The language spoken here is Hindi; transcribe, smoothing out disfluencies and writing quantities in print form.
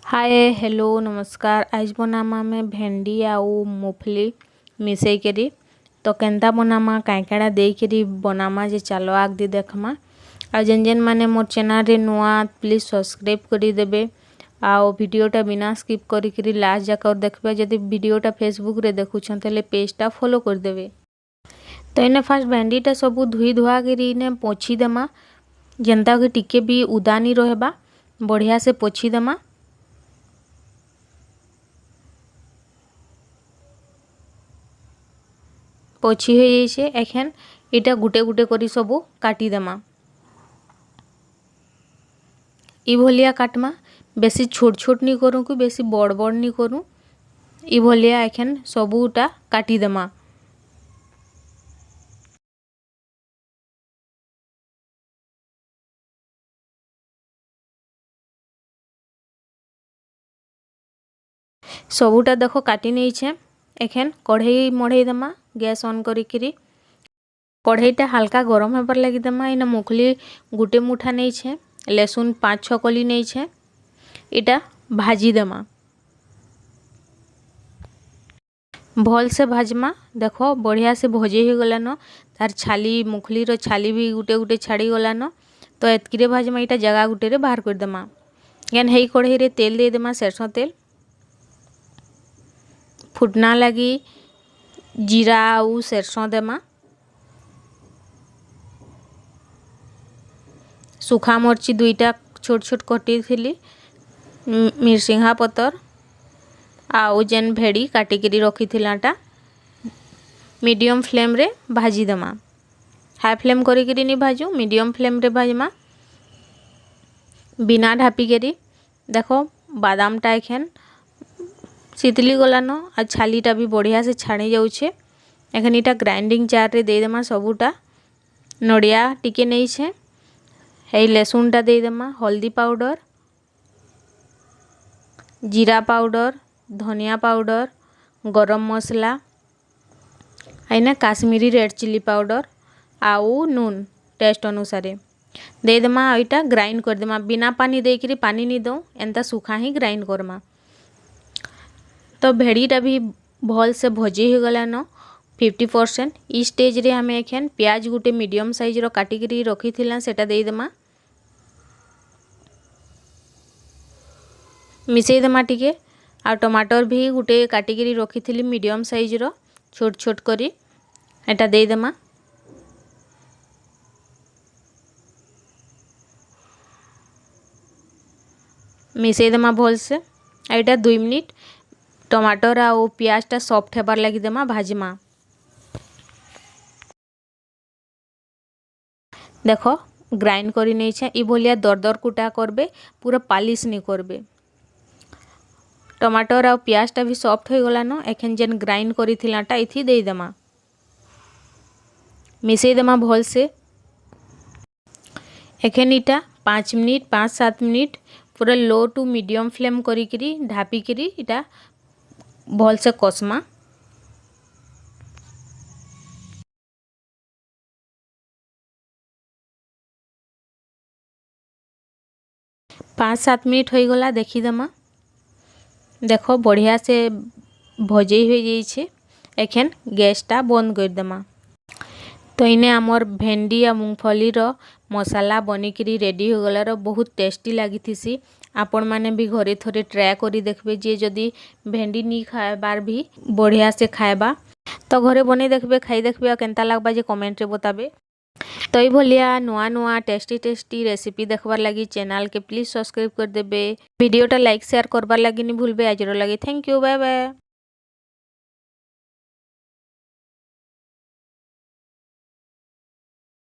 हाय हेलो नमस्कार। आज बनामा में भेंडी आउ मुफली मिसई करी तो केंता बनामा काईकाड़ा दे करी बनामा जे चलो आग दी देखमा। आ जेन जेन माने मोर चैनल रे नुआ प्लीज सब्सक्राइब करी देबे। आओ वीडियोटा बिना स्किप करी करी लास्ट जाकर देखबे। जदि वीडियोटा फेसबुक रे देखुछन तले पेजटा फॉलो कर देबे। तो इने फास्ट भेंडीटा सब धुई धुआ करी इने पोछी देमा जेंता कि टिके भी उदानी रहबा बढ़िया से पोछी देमा। पोछी हो जाइए एखेन इटा गुटे गुटे करी सबू काटी देमा। इ भलिया काटमा बेसी छोट छोट नी करूँ कि बेसी बड़ बड़ नी करूँ। इ भलिया एखेन सबूटा काटी देमा। सबूटा देखो काटी नहीं छे। एखेन कढ़ई मढ़ई देमा गैस ऑन करी कढ़ईटा हल्का गरम होबार लगी देमा। इना मुखली गुटे मुठा नहीं छे, लहसुन 5-6 कली नहीं छे, इटा भाजी देमा। भल से भाजमा देखो बढ़िया से भजे हो गलान। तार छाली मुखली रो छाली भी गुटे गुटे छाड़ी गलान। तो एतकीरे भाजमा इटा जगह गुटे रे बाहर कर देमा। यान हेई कढ़ई रे तेल दे देमा, सरसों तेल फुटना लगी जीरा आउ सरसों देमा। सुखा मरची 2टा छोट छोट कटी थी, मिर्सिंगा पतर आउ जेन भेड़ी काटिकी रखी थिलाटा मीडियम फ्लेम रे भाजी देमा। हाई फ्लेम करी नहीं भाजू, मीडियम फ्लेम रे भाजमा बिना ढापी करी। देखो बादामटा एखेन शीतली गलान आ छालीटा भी बढ़िया से छाणी जाऊे। एखन इटा ग्राइंडिंग जार रे दे देमा। सबूटा नड़िया टिके नहीं छे, हेई लहसुनटा दे देमा। हल्दी पाउडर, जीरा पाउडर, धनिया पाउडर, गरम मसला आईना काश्मीरी रेड चिली पाउडर आउ नून टेस्ट अनुसार दे देमा। इटा ग्राइंड कर देमा बिना पानी दे करी, पानी नहीं दो एंता सूखा ही ग्राइंड करमा। तो भेड़ीटा भी भल से भजी हो गलान 50%। इ स्टेज रे हमें एखेन प्याज गुटे मीडियम साइज रो काटिकी रखी थिला सेटा दे देमा। मिसई देमा टिके। आ टमाटर भी गुटे काटिकी रखी थिली मीडियम साइज रो छोट छोट करी एटा दे देमा। मिसई देमा भल से। एटा 2 मिनिट टमाटर आउ प्याजटा सॉफ्ट हेबार लगी देमा भाजमा। देखो ग्राइंड करी नहीं छे, इ भलिया दरदर कुटा करबे, पूरा पालिश नहीं करबे। टमाटर आउ प्याजटा भी सॉफ्ट हो गलान। एखेन जेन ग्राइंड करी थिलाटा इथि दे देमा, मिसई देमा भल से। एखेन इटा 5-7 मिनिट पूरा लो टू मीडियम फ्लेम करी ढापी करी इटा भल से कस्मा। 5-7 मिनिट हो गला देखी देमा। देखो बढ़िया से भजे हो जाइए। एखेन गैसटा बंद कर देमा। तो इने आमर भेंडी आ मूंगफली रो मसाला बनिकी रेडी हो गलार। बहुत टेस्टी लगी थी। आपण माने भी घरे थोड़े ट्राए करी देखबे। जे जदि भेंडी नी खाएबार भी बढ़िया से खाएबा तो घरे बने देखबे, खाई देखबे आ केंता लागबा जे कमेंट रे बताबे। तो ये भलिया नुआ नुआ टेस्टी टेस्टी रेसिपी देखबार लगी चैनल के प्लीज सब्सक्राइब कर देबे। वीडियोटा लाइक शेयर करबार लगी नहीं भूलबे। आज लगी थैंक यू, बाय बाय।